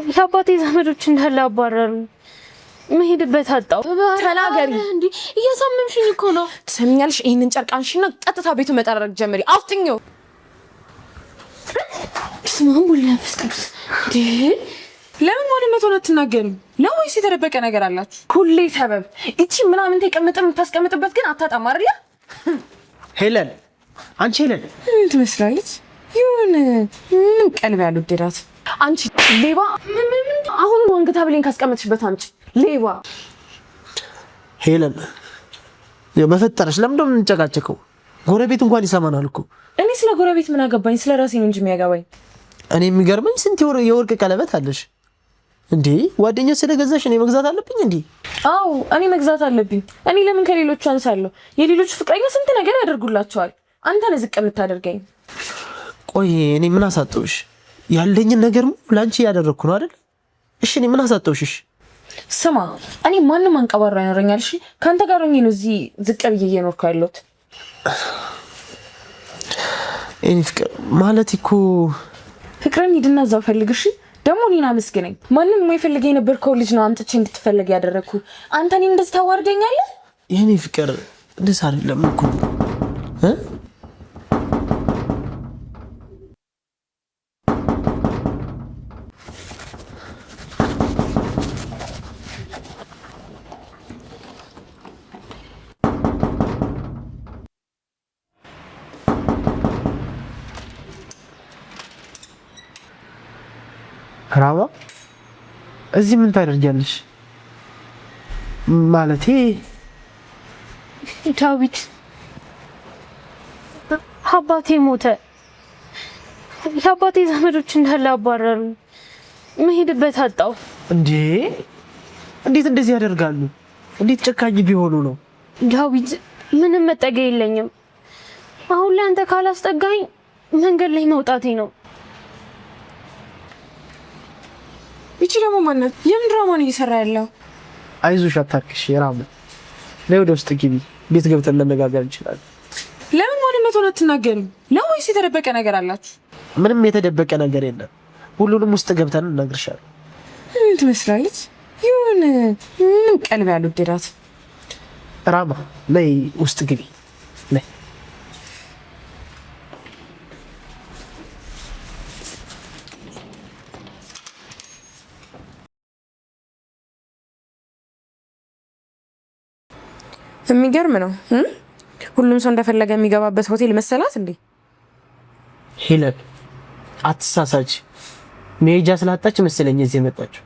የአባቴ ዘመዶች እንዳለ አባረሩ። መሄድበት አጣው። ተናገሪ እንዴ! እያሳመምሽኝ እኮ ነው። ትሰሚኛለሽ? ይሄንን ጨርቅ አንሺና ቀጥታ ቤቱ መጠራረግ ጀምሪ። አፍጥኚው። ስማም ወለፍስ እንዴ! ለምን ማንነቱን አትናገሪም? ነው ወይስ የተደበቀ ነገር አላችሁ? ሁሌ ሰበብ። እቺ ምናምን ተቀምጠም ታስቀምጥበት ግን አታጣም አይደል? ሄለን፣ አንቺ ሄለን ምን ትመስላለች? ይሁን ምንም ቀልብ ያልወደዳት አንቺ ሌባ! አሁን ወንግታ ብሌን ካስቀመጥሽበት አንቺ ሌባ! ሄለን በፈጠረሽ ለምንድን ነው የምንጨቃጨቀው? ጎረቤት እንኳን ይሰማናል እኮ። እኔ ስለ ጎረቤት ምን አገባኝ? ስለ ራሴ ነው እንጂ የሚያገባኝ። እኔ የሚገርመኝ ስንት የወርቅ ቀለበት አለሽ እንዴ? ጓደኛ ስለገዛሽ እኔ መግዛት አለብኝ እንዴ? አዎ እኔ መግዛት አለብኝ። እኔ ለምን ከሌሎቹ አንሳለሁ? የሌሎቹ ፍቅረኛ ስንት ነገር ያደርጉላቸዋል። አንተ ነህ ዝቅ የምታደርገኝ። ቆይ እኔ ምን አሳጠውሽ? ያለኝን ነገር ላንቺ ያደረኩ ነው አይደል? እሺ እኔ ምን አሳጠውሽ? ስማ እኔ ማንንም አንቀባራ ያኖረኛል። እሺ ካንተ ጋር ሆኜ ነው እዚህ ዝቅ ብዬ እየኖርኩ ያለሁት። እኔ ፍቅር ማለት እኮ ፍቅርን ሂድና እዛው ፈልግ። እሺ ደግሞ እኔን አመስግነኝ። ማንም የማይፈልገኝ የነበርከው ልጅ ነው አምጥቼ እንድትፈልግ ያደረኩ። አንተ እኔን እንደዚህ ታዋርደኛለህ? የኔ ፍቅር እንደዛ አይደለም እኮ ራማ እዚህ ምን ታደርጊያለሽ? ማለቴ ዳዊት አባቴ ሞተ። የአባቴ ዘመዶች እንዳለ አባረሩ። መሄድበት አጣው። እንዴ! እንዴት እንደዚህ ያደርጋሉ? እንዴት ጨካኝ ቢሆኑ ነው? ዳዊት ምንም መጠገያ የለኝም። አሁን ላይ አንተ ካላስጠጋኝ መንገድ ላይ መውጣቴ ነው። እቺ ደግሞ ማናት? የምን ድራማ ነው እየሰራ ያለው? አይዞሽ አታክሽ ራማ። ነይ ወደ ውስጥ ግቢ። ቤት ገብተን መነጋገር እንችላለን። ለምን ማንነቱን አትናገሪም? ነው ወይስ የተደበቀ ነገር አላችሁ? ምንም የተደበቀ ነገር የለም። ሁሉንም ውስጥ ገብተን እንነግርሻለን። ምን ትመስላለች? ይሁን ምንም ቀልብ ያልወደዳት ራማ። ነይ ውስጥ ግቢ። ነይ የሚገርም ነው። ሁሉም ሰው እንደፈለገ የሚገባበት ሆቴል መሰላት እንዴ? ሄለን አትሳሳች። መሄጃ ስላጣች መሰለኝ እዚህ የመጣችው።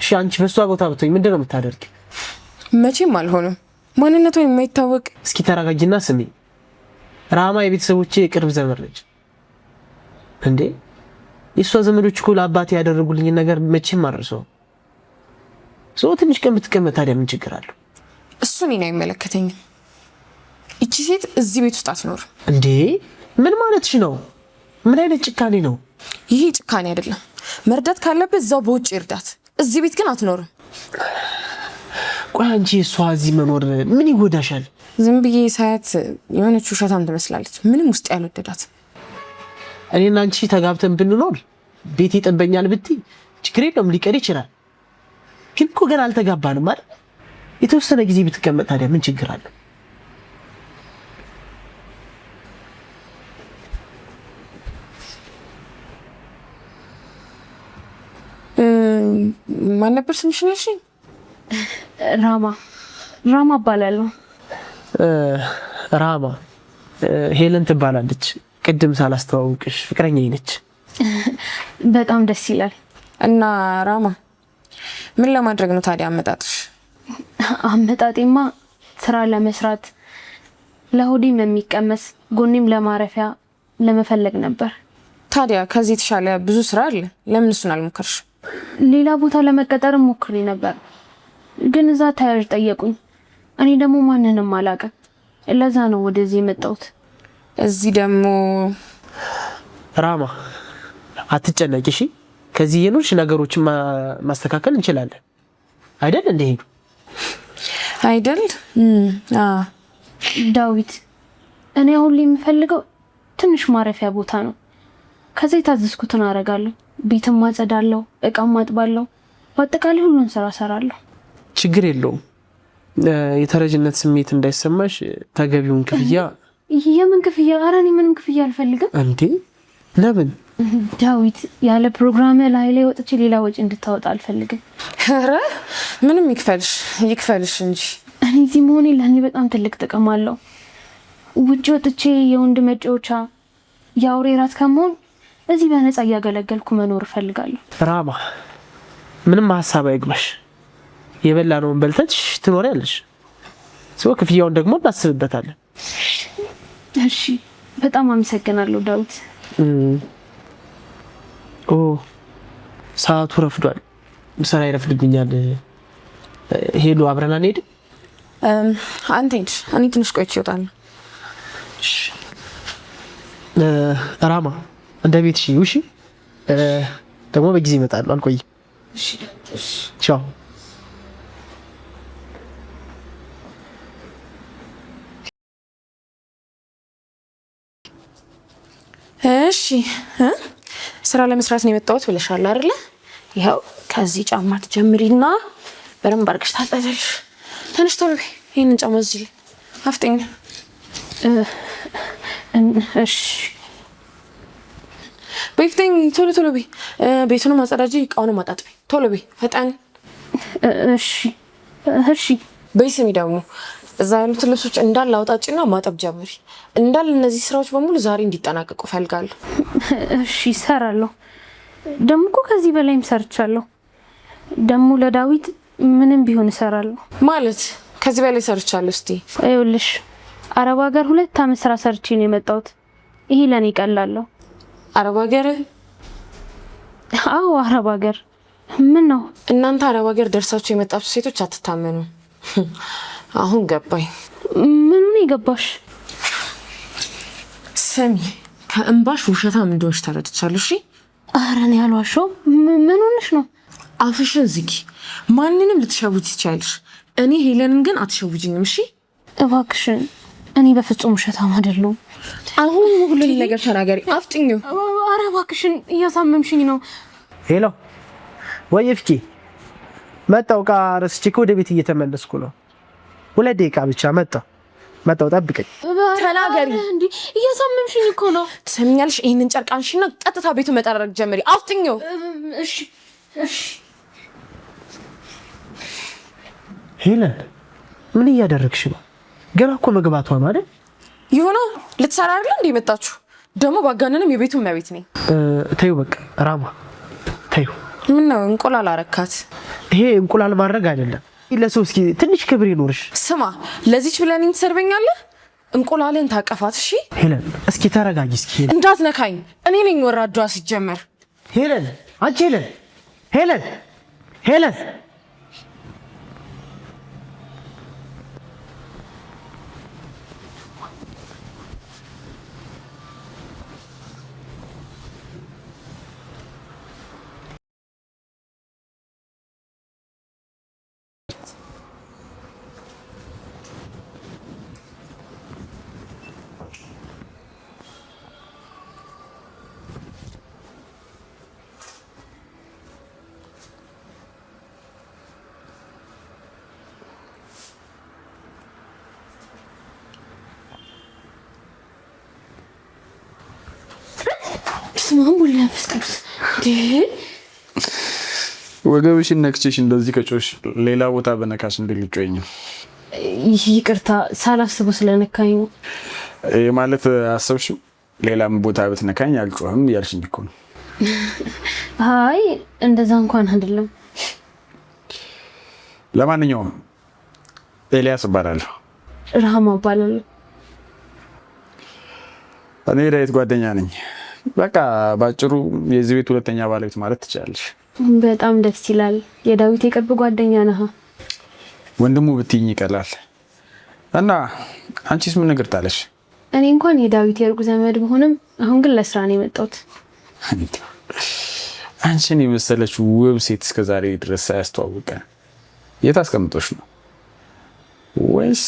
እሺ አንቺ በሷ ቦታ ብትሆኝ ምንድን ነው የምታደርጊው? መቼም አልሆነም። ማንነቷ የማይታወቅ። እስኪ ተረጋጊና ስሚ። ራማ የቤተሰቦቼ የቅርብ ዘመድ ነች እንዴ። የሷ ዘመዶች እኮ ለአባቴ ያደረጉልኝ ነገር መቼም አልረሳው። ሰው ትንሽ ቀን ብትቀመጥ ታዲያ ምን ችግር አለው? እሱ እኔን አይመለከተኝም። እቺ ሴት እዚህ ቤት ውስጥ አትኖርም። እንዴ ምን ማለትሽ ነው? ምን አይነት ጭካኔ ነው? ይሄ ጭካኔ አይደለም። መርዳት ካለበት እዛው በውጭ ይርዳት። እዚህ ቤት ግን አትኖርም። ቆይ አንቺ እሷ እዚህ መኖር ምን ይጎዳሻል? ዝም ብዬ ሳያት የሆነች ውሸታም ትመስላለች። ምንም ውስጥ ያልወደዳት። እኔና አንቺ ተጋብተን ብንኖር ቤት ይጠበኛል ብትይ ችግር የለውም፣ ሊቀር ይችላል። ግን እኮ ገና አልተጋባንም አይደል? የተወሰነ ጊዜ ብትቀመጥ ታዲያ ምን ችግር አለው? ማን ነበር ስምሽ? ነሽ? ራማ እባላለሁ። ራማ ሄለን ትባላለች። ቅድም ሳላስተዋውቅሽ ፍቅረኛዬ ነች። በጣም ደስ ይላል። እና ራማ ምን ለማድረግ ነው ታዲያ አመጣጥሽ? አመጣጤማ ስራ ለመስራት ለሆዴም የሚቀመስ ጎኔም ለማረፊያ ለመፈለግ ነበር። ታዲያ ከዚህ የተሻለ ብዙ ስራ አለ። ለምን እሱን አልሞከርሽ? ሌላ ቦታ ለመቀጠር ሞክሬ ነበር፣ ግን እዛ ተያዥ ጠየቁኝ። እኔ ደግሞ ማንንም አላውቅም። ለዛ ነው ወደዚህ የመጣሁት። እዚህ ደግሞ ራማ አትጨነቂ እሺ። ከዚህ የኖርሽ ነገሮችን ማስተካከል እንችላለን አይደል? እንደሄዱ አይደል? ዳዊት እኔ አሁን የምፈልገው ትንሽ ማረፊያ ቦታ ነው። ከዛ የታዘዝኩትን አደርጋለሁ። ቤትም ማጸዳለሁ፣ እቃም ማጥባለሁ፣ በአጠቃላይ ሁሉን ስራ እሰራለሁ። ችግር የለውም። የተረጅነት ስሜት እንዳይሰማሽ ተገቢውን ክፍያ። የምን ክፍያ? ኧረ እኔ ምንም ክፍያ አልፈልግም። እንዴ ለምን? ዳዊት ያለ ፕሮግራም ላይ ወጥቼ ሌላ ወጪ እንድታወጣ አልፈልግም። ኧረ ምንም ይክፈልሽ እንጂ እኔ እዚህ መሆኔ ለእኔ በጣም ትልቅ ጥቅም አለው። ውጭ ወጥቼ የወንድ መጫወቻ የአውሬ ራት ከመሆን እዚህ በነፃ እያገለገልኩ መኖር እፈልጋለሁ። ራማ ምንም ሀሳብ አይግባሽ። የበላነውን በልተሽ ትኖሪያለሽ። ክፍያውን ደግሞ እናስብበታለን። እሺ በጣም አመሰግናለሁ ዳዊት። ሰዓቱ ረፍዷል። ስራ ይረፍድብኛል። ሄሉ አብረን አንሄድም? አንተ ሂድ፣ እኔ ትንሽ ቆይቼ እወጣለሁ። ራማ እንደ ቤት እሺ። ደግሞ በጊዜ እመጣለሁ፣ አልቆይም። ቻው። እሺ ስራ ለመስራት ነው የመጣሁት ብለሻል አይደለ? ይኸው ከዚህ ጫማ ትጀምሪና በደንብ አድርገሽ ታጠቢያለሽ። ትንሽ ቶሎ በይ። ይሄንን ጫማ እዚህ ላይ አፍጥኝ። እሺ በይፍጠኝ፣ ቶሎ በይ። ቤቱንም አጸዳጂ፣ እቃውንም አጣጥቢ። ቶሎ በይ፣ ፈጣን። እሺ በይ። ስሚ ደግሞ እዛ ያሉትን ልብሶች እንዳለ አውጣጭና ማጠብ ጀምሪ። እንዳለ እነዚህ ስራዎች በሙሉ ዛሬ እንዲጠናቀቁ ፈልጋለሁ። እሺ እሰራለሁ። ደግሞ እኮ ከዚህ በላይም ሰርቻለሁ። ደግሞ ለዳዊት ምንም ቢሆን እሰራለሁ። ማለት ከዚህ በላይ ሰርቻለሁ? እስቲ ይኸውልሽ አረብ ሀገር 2 ዓመት ስራ ሰርቼ ነው የመጣሁት። ይሄ ለኔ ቀላለሁ። አረብ ሀገር? አዎ አረብ ሀገር። ምን ነው እናንተ አረብ ሀገር ደርሳችሁ የመጣችሁ ሴቶች አትታመኑ። አሁን ገባኝ። ምኑ ነው የገባሽ? ስሚ ከእንባሽ ውሸታም እንደሆንሽ ተረድቻለሁ። እሺ ኧረ እኔ አልዋሸሁም። ምን ሆነሽ ነው? አፍሽን ዝጊ። ማንንም ልትሸውጂ ትችያለሽ። እኔ ሄለንን ግን አትሸውጂኝም። እሺ እባክሽን፣ እኔ በፍጹም ውሸታም አይደለሁም። አሁን ሁሉን ነገር ተናገሪ። አፍጥኙ። ኧረ እባክሽን እያሳመምሽኝ ነው። ሄሎ ወይ ፍቂ፣ መጣሁ። ዕቃ ረስቼ ወደ ቤት እየተመለስኩ ነው። 2 ደቂቃ ብቻ መጣሁ፣ ጠብቀኝ። ተናገሪ። እንዴ እያሳመምሽኝ እኮ ነው። ትሰሚኛለሽ? ይሄንን ጨርቅ አንሺና ቀጥታ ቤቱ መጠራረግ ጀምሪ። አፍጥኙ። እሺ ሄለን ምን እያደረግሽ ነው? ገና እኮ መግባቷ ነው አይደል? ይሁን ልትሰራ አይደል እንዴ መጣችሁ? ደግሞ ባጋነንም የቤቱ እመቤት ነኝ። ተይው በቃ ራማ ተይው። ምን ነው እንቁላል አረካት? ይሄ እንቁላል ማድረግ አይደለም። ለሰው እስኪ ትንሽ ክብር ይኖርሽ። ስማ ለዚች ብለኝ ትሰርበኛለህ? እንቁላልን ታቀፋት። እሺ ሄለን እስኪ ተረጋጊ። እስኪ እንዳትነካኝ፣ እኔ ነኝ ወራዷ ሲጀመር። ሄለን አንቺ ሄለን ስማሙል ያፍስኩስ ወገብሽን ነክቼሽ እንደዚህ ከጮሽ ሌላ ቦታ በነካሽ እንደልጮኝ። ይቅርታ ሳላስበው ስለነካኝ ነው። ማለት አሰብሽው ሌላም ቦታ ብትነካኝ አልጮህም እያልሽኝ እኮ ነው። አይ እንደዛ እንኳን አይደለም። ለማንኛውም ኤልያስ እባላለሁ። ራህማ እባላለሁ። እኔ ዳዊት ጓደኛ ነኝ። በቃ ባጭሩ የዚህ ቤት 2ኛ ባለቤት ማለት ትችላለሽ። በጣም ደስ ይላል። የዳዊት የቅርብ ጓደኛ ነህ። ወንድሙ ብትይኝ ይቀላል። እና አንቺስ ምን ነገር ታለሽ? እኔ እንኳን የዳዊት የሩቅ ዘመድ ብሆንም አሁን ግን ለስራ ነው የመጣሁት። አንቺን የመሰለች ውብ ሴት እስከዛሬ ድረስ ሳያስተዋውቀን የት አስቀምጦሽ ነው? ወይስ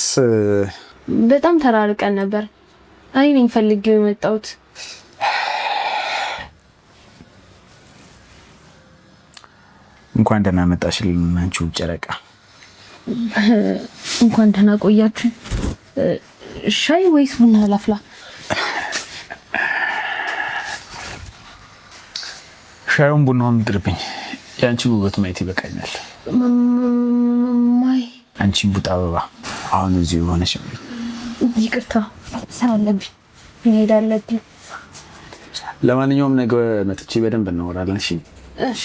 በጣም ተራርቀን ነበር? እኔ ነኝ ፈልጌው የመጣሁት። እንኳን ደህና መጣሽልኝ አንቺ ጨረቃ። እንኳን ደህና ቆያችሁ። ሻይ ወይስ ቡና ላፍላ? ሻዩን ቡናውን ድርብኝ። የአንቺ ውበት ማየት ይበቃኛል። ማይ አንቺ ቡጣ አበባ አሁን እዚህ ሆነሽ። ይቅርታ ስራ አለብኝ መሄድ አለብኝ። ለማንኛውም ነገ መጥቼ በደንብ እናወራለን። እሺ እሺ።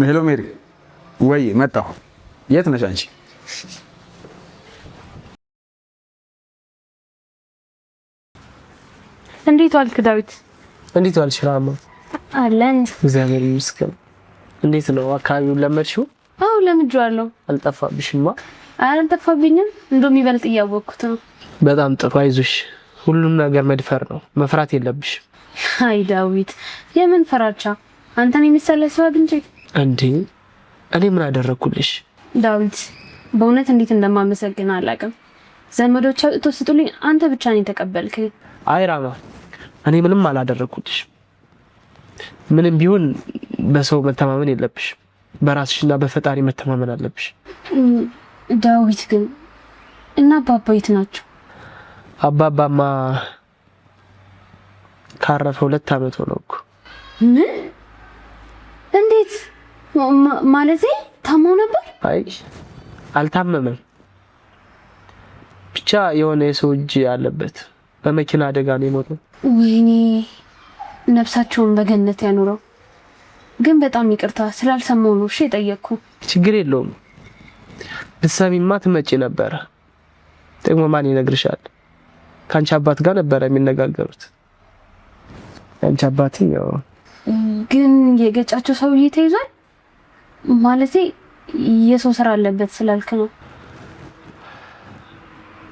ሄሎ ሜሪ። ወይ መጣሁ። የት ነሽ አንቺ? እንዴት ዋልክ ዳዊት? እንዴት ዋልሽ ራማ? አለን እግዚአብሔር ይመስገን። እንዴት ነው አካባቢውን ለመድሽው? አዎ ለምጄዋለሁ። አልጠፋብሽማ? አልጠፋብኝም። እንደውም ይበልጥ እያወቅኩት ነው። በጣም ጥሩ። አይዞሽ። ሁሉም ነገር መድፈር ነው፣ መፍራት የለብሽም። አይ ዳዊት፣ የምን ፍራቻ? አንተን የሚሰለ ሰው አግኝቼ እንዴ? እኔ ምን አደረኩልሽ? ዳዊት፣ በእውነት እንዴት እንደማመሰግን አላውቅም። ዘመዶች አውጥቶ ስጡልኝ፣ አንተ ብቻ ነኝ ተቀበልክ። አይ ራማ፣ እኔ ምንም አላደረኩልሽ። ምንም ቢሆን በሰው መተማመን የለብሽ፣ በራስሽና በፈጣሪ መተማመን አለብሽ። ዳዊት ግን እና አባባ የት ናቸው? አባባማ ካረፈ 2 ዓመት ሆነው እኮ። ምን? እንዴት ማለቴ? ታመው ነበር? አይ አልታመመም፣ ብቻ የሆነ የሰው እጅ አለበት። በመኪና አደጋ ነው የሞተው። ወይኔ ነፍሳቸውን በገነት ያኑረው። ግን በጣም ይቅርታ ስላልሰማው ነው እሺ የጠየቅኩ። ችግር የለውም። ብትሰሚማ ትመጪ ነበረ። ደግሞ ማን ይነግርሻል? ከአንቺ አባት ጋር ነበረ የሚነጋገሩት። አንቺ አባቴ ያው ግን የገጫቸው ሰውዬ ተይዟል? ማለቴ የሰው ስራ አለበት ስላልክ ነው።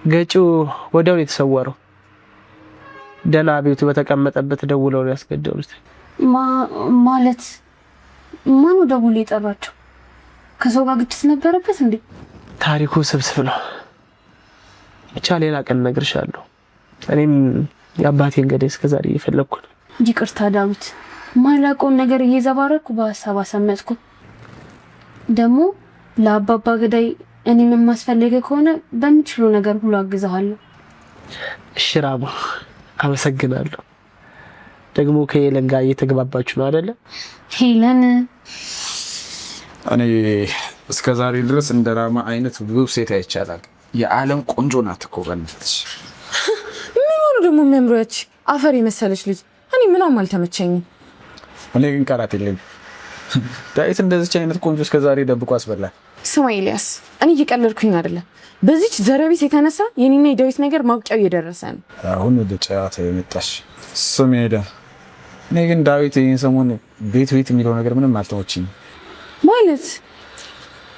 ገጪው ወዲያው ነው የተሰወረው። ደህና ቤቱ በተቀመጠበት ደውለው ነው ያስገደሉት። ማለት ማን ደውሎ የጠራቸው? ከሰው ጋር ግጭት ነበረበት እንዴ? ታሪኩ ስብስብ ነው። ብቻ ሌላ ቀን እነግርሻለሁ። እኔም የአባቴን ገዳይ እስከዛሬ እየፈለኩ ነው። ይቅርታ ዳዊት፣ ማላውቀውን ነገር እየዘባረኩ በሀሳብ አሰመጥኩ። ደግሞ ለአባባ ገዳይ እኔም የማስፈልገ ከሆነ በሚችለው ነገር ሁሉ አግዛለሁ። እሺ ራማ፣ አመሰግናለሁ። ደግሞ ከሄለን ጋር እየተግባባችሁ ነው አይደለ? ሄለን እኔ እስከዛሬ ድረስ እንደ ራማ አይነት ውብ ሴት አይቻላል። የዓለም ቆንጆ ናት እኮ በእናትሽ። ምን ሆነ ደግሞ የሚያምሮች አፈር የመሰለች ልጅ። እኔ ምንም አልተመቸኝም። እኔ ግን ቃላት የለኝም። ዳዊት እንደዚች አይነት ቆንጆ እስከዛሬ ደብቆ አስበላል። ስማ ኤልያስ፣ እኔ እየቀለድኩኝ አይደለም። በዚች ዘረቢስ የተነሳ የኔና የዳዊት ነገር ማውጫው እየደረሰ ነው። አሁን ወደ ጨዋታ የመጣሽ ስም ሄደ። እኔ ግን ዳዊት ይህን ሰሞን ቤት የሚለው ነገር ምንም አልተመቸኝም።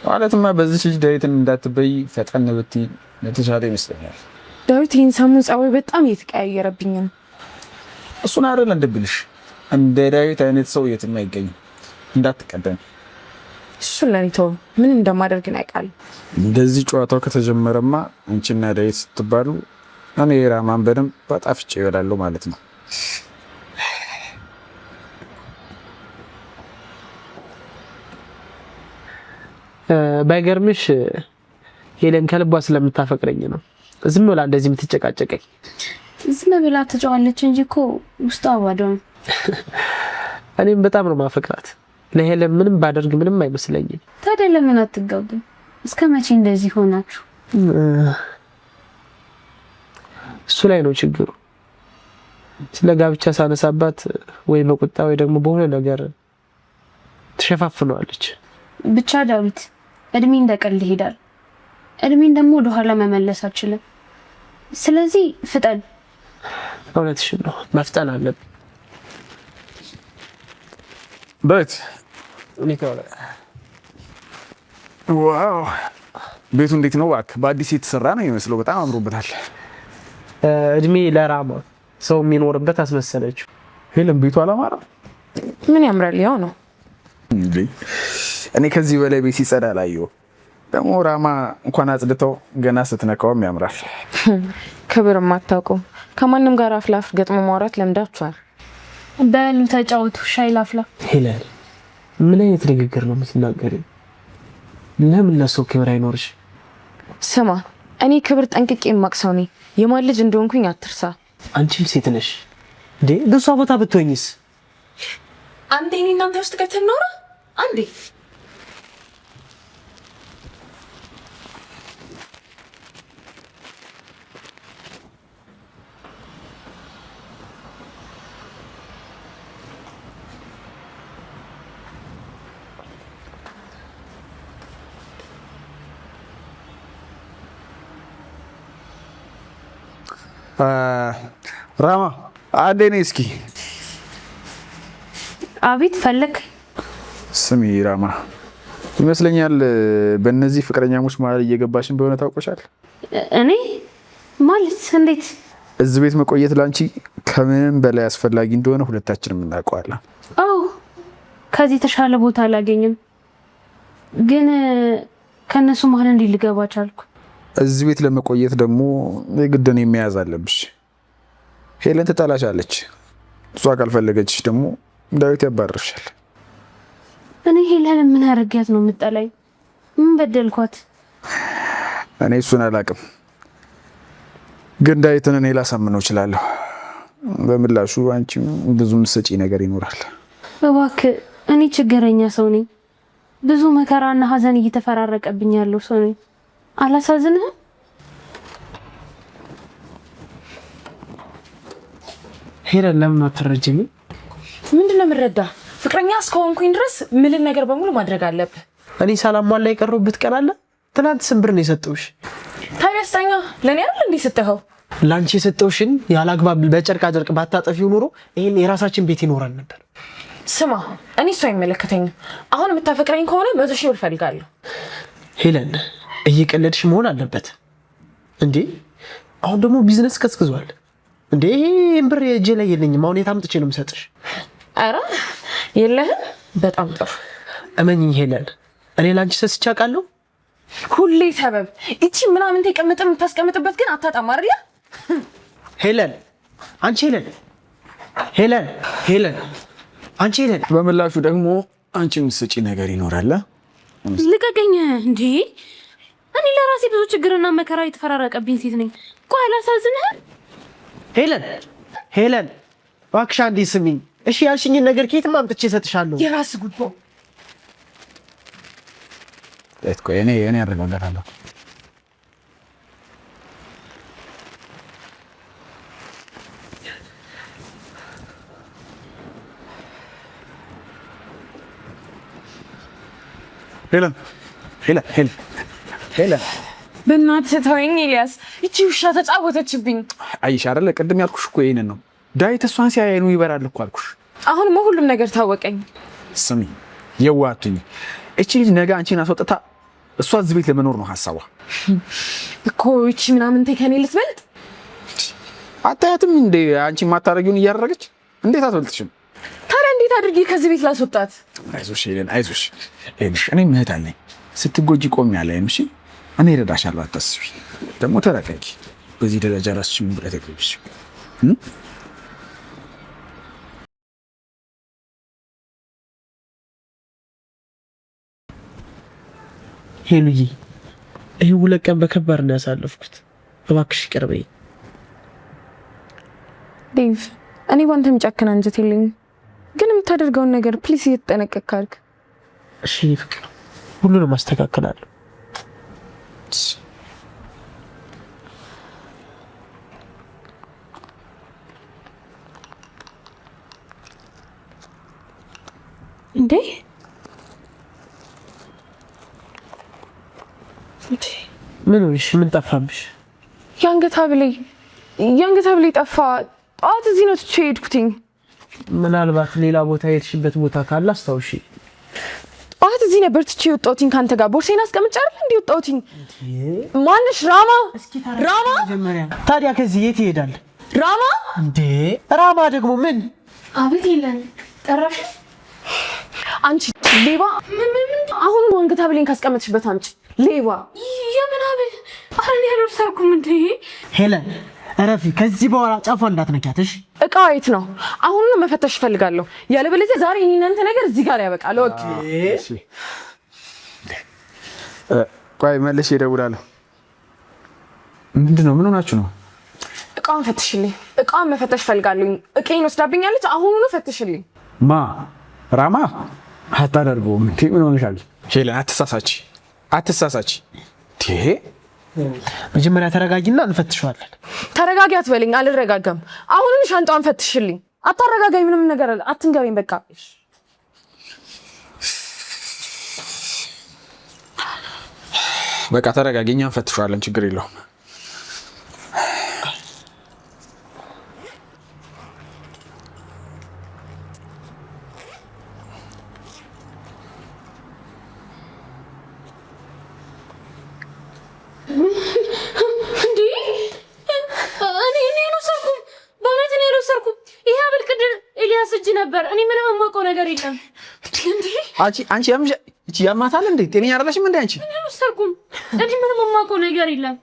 ማለትማ በዚች ልጅ ዳዊትን እንዳትበይ ፈጠን ብትይ የተሻለ ይመስለኛል። ዳዊት ይህን ሰሞን ጸባይ በጣም እየተቀያየረብኝ ነው። እሱን አይደል እንደብልሽ፣ እንደ ዳዊት አይነት ሰው የትም አይገኝም። እንዳትቀደም። እሱን ለኔ ተው፣ ምን እንደማደርግ ያውቃል። እንደዚህ ጨዋታው ከተጀመረማ አንቺና ዳዊት ስትባሉ እኔ ራማን በደንብ በጣፍጬ ይበላለሁ ማለት ነው። ባይገርምሽ ሄለን ከልቧ ስለምታፈቅረኝ ነው ዝም ብላ እንደዚህ የምትጨቃጨቀኝ። ዝም ብላ ተጫዋለች እንጂ እኮ ውስጧ ባዶ ነው። እኔም በጣም ነው ማፈቅራት። ለሄለን ምንም ባደርግ ምንም አይመስለኝም። ታዲያ ለምን አትጋቡም? እስከ መቼ እንደዚህ ሆናችሁ? እሱ ላይ ነው ችግሩ። ስለ ጋብቻ ሳነሳባት ወይ በቁጣ ወይ ደግሞ በሆነ ነገር ትሸፋፍነዋለች። ብቻ ዳዊት እድሜ እንደቀልድ ይሄዳል። እድሜን ደግሞ ወደ ኋላ መመለስ አልችልም። ስለዚህ ፍጠን። እውነትሽን ነው፣ መፍጠን አለብን። ዳዊት ዋው፣ ቤቱ እንዴት ነው? እባክህ በአዲስ የተሰራ ነው የሚመስለው። በጣም አምሮበታል። እድሜ ለራማ ሰው የሚኖርበት አስመሰለችው። ሄለን ቤቱ አላማረም? ምን ያምራል? ያው ነው። እኔ ከዚህ በላይ ቤት ሲጸዳ አላየሁም። ደግሞ ራማ እንኳን አጽድተው ገና ስትነካውም ያምራል። ክብር ማታውቁ ከማንም ጋር አፍላፍ ገጥሞ ማውራት ለምዳችኋል። በሉ ተጫወቱ፣ ሻይ ላፍላ። ሄለን ምን አይነት ንግግር ነው የምትናገሪው? ለምን ለሰው ክብር አይኖርሽ? ስማ እኔ ክብር ጠንቅቄ የማቅሰው ነኝ። የማን ልጅ እንደሆንኩኝ አትርሳ። አንቺም ሴት ነሽ እንዴ? በሷ ቦታ ብትሆኝስ? አንዴ እኔ እናንተ ውስጥ ገብተን ኖራ አንዴ ራማ አንዴ ነኝ እስኪ። አቤት ፈለክ? ስሚ ራማ ይመስለኛል በእነዚህ ፍቅረኛሞች መሀል እየገባሽ እንደሆነ ታውቆሻል። እኔ ማለት እንዴት? እዚህ ቤት መቆየት ላንቺ ከምንም በላይ አስፈላጊ እንደሆነ ሁለታችንም እናውቀዋለን። አዎ ከዚህ ተሻለ ቦታ አላገኝም፣ ግን ከነሱ መሀል እንዴት ልገባ ቻልኩ? እዚህ ቤት ለመቆየት ደግሞ የግድን የሚያዝ አለብሽ። ሄለን ትጠላሻለች። እሷ ካልፈለገችሽ ደግሞ ዳዊት ያባርርሻል። እኔ ሄለን ምን አረጋት ነው የምጠላኝ? ምን በደልኳት? እኔ እሱን አላውቅም፣ ግን ዳዊትን እኔ ላሳምነው እችላለሁ። በምላሹ አንቺም ብዙም ሰጪ ነገር ይኖራል። እባክህ እኔ ችግረኛ ሰው ነኝ። ብዙ መከራና ሀዘን እየተፈራረቀብኝ ያለው ሰው ነኝ። አላሳዝንህም? ሄለን ለምን አትረጅኝ? ምንድነው የምረዳ? ፍቅረኛ እስከሆንኩኝ ድረስ ምልን ነገር በሙሉ ማድረግ አለብህ። እኔ ሳላሟላ የቀረሁበት ቀን አለ? ትናንት ስንብር ነው የሰጠሁሽ። ታዲያ ስጠኛ። ለኔ አይደል እንዴ ሰጠኸው? ላንቺ የሰጠሁሽን ያላግባብ በጨርቃ ጨርቅ ባታጠፊው ኑሮ ይሄን የራሳችን ቤት ይኖራል ነበር። ስማ እኔ እሱ አይመለከተኝም። አሁን የምታፈቅረኝ ከሆነ 100,000 ብር ፈልጋለሁ። ሄለን እየቀለድሽ መሆን አለበት እንዴ? አሁን ደግሞ ቢዝነስ ከስክዟል እንዴ? ይሄን ብር እጄ ላይ የለኝም። አሁን የታምጥቼ ነው የምሰጥሽ? አረ የለህም? በጣም ጥሩ። እመኝኝ ሄለን፣ እኔ ላንቺ ሰስቼ አውቃለሁ። ሁሌ ሰበብ እቺ ምናምን ተቀምጠ የምታስቀምጥበት ግን አታጣም አይደል? ሄለን አንቺ ሄለን አንቺ ሄለን። በምላሹ ደግሞ አንቺ የምትሰጪ ነገር ይኖራል። ልቀቀኝ እንዴ! እኔ ለራሴ ብዙ ችግርና መከራ የተፈራረቀብኝ ሴት ነኝ። ቆይ አላሳዝንህም? ሄለን እባክሽ አንዴ ስሚኝ እሺ? ያልሽኝን ነገር ከየትም አምጥቼ እሰጥሻለሁ። የራስ ጉዳይ። እኔ አረጋጋታለሁ። ሄለን በእናትህ ተወኝ ኤልያስ። እቺ ውሻ ተጫወተችብኝ። አይሽ አይደለ ቅድም ያልኩሽ እኮ ይሄንን ነው። ዳዊት እሷን ሲያየኑ ይበራል እኮ አልኩሽ። አሁንማ ሁሉም ነገር ታወቀኝ። ስሚ የዋቱኝ እቺ ልጅ ነገ አንቺን አስወጥታ እሷ እዚህ ቤት ለመኖር ነው ሐሳቧ እኮ። እቺ ምናምን ከኔ ልትበልጥ አታያትም እንዴ? አንቺ ማታረጊውን እያደረገች እንዴት አትበልጥሽም? ታዲያ እንዴት አድርጌ ከዚህ ቤት ላስወጣት? አይዞሽ ሄለን አይዞሽ። እኔ ምህት አለኝ። ስትጎጂ ቆም ያለኝ እሺ፣ እኔ እረዳሻለሁ። አታስቢ። ደግሞ ተረጋጊ። በዚህ ደረጃ ራስሽን ብረት አይደብሽ። ሄሉዬ ይሄ ሁለት ቀን በከባድ ነው ያሳለፍኩት። እባክሽ ይቅር በይኝ። ዴቭ እኔ ባንተ የሚጨክን አንጀት የለኝም፣ ግን የምታደርገውን ነገር ፕሊስ እየተጠነቀቅክ አድርግ። እሺ ፍቅር፣ ሁሉንም አስተካክላለሁ። እንዴ ምን ሆነሽ? ምን ጠፋብሽ? የአንገት ሐብሌ ጠፋ። ጠዋት እዚህ ነው ትቼ ሄድኩትኝ። ምናልባት ሌላ ቦታ የሄድሽበት ቦታ ካለ አስታውሺ። ጠዋት እዚህ ነበር ትቼ የወጣሁትኝ ካንተ ጋር። ቦርሴን አስቀምጬ አይደል እንዴ የወጣሁትኝ? ማንሽ? ራማ። ታዲያ ከዚህ የት ይሄዳል? ራማ እንዴ ራማ ደግሞ ምን? አቤት የለን ጠራሽ? አንቺ ሌባ! ምን አሁን አንገት ሐብሌን ካስቀመጥሽበት አምጪ። ሌባ! የምን ሐብል? ኧረ እኔ አልወሰድኩም እንዴ። ሄለን እረፊ። ከዚህ በኋላ ጫፏ እንዳትነካት እሺ? እቃው የት ነው? አሁን መፈተሽ እፈልጋለሁ። ያለበለዚያ ዛሬ እናንተ ነገር እዚህ ጋር ያበቃል። ወቅ እሺ ቆይ መልሼ እደውላለሁ። ምንድነው? ምን ሆናችሁ ነው? እቃውን ፈትሽልኝ። እቃውን መፈተሽ እፈልጋለሁ። እቄን ወስዳብኛለች። አሁኑኑ ፈትሽልኝ። ማ ራማ አታደርገውም እንዴ? ምን ሆነሻል? ሄለን አትሳሳች። መጀመሪያ ተረጋጊና እንፈትሸዋለን። ተረጋጊ አትበለኝ። አልረጋጋም። አሁኑኑ ሻንጣውን ፈትሽልኝ። አታረጋጋኝ። ምንም ነገር አትንገረኝ። በቃ ተረጋጊ። እኛ እንፈትሸዋለን። ችግር የለውም። ነበር እኔ ምንም የማውቀው ነገር የለም። አንቺ ያማታል እንዴ? ጤነኛ አይደለሽም እንዴ አንቺ? እኔ ምንም የማውቀው ነገር የለም።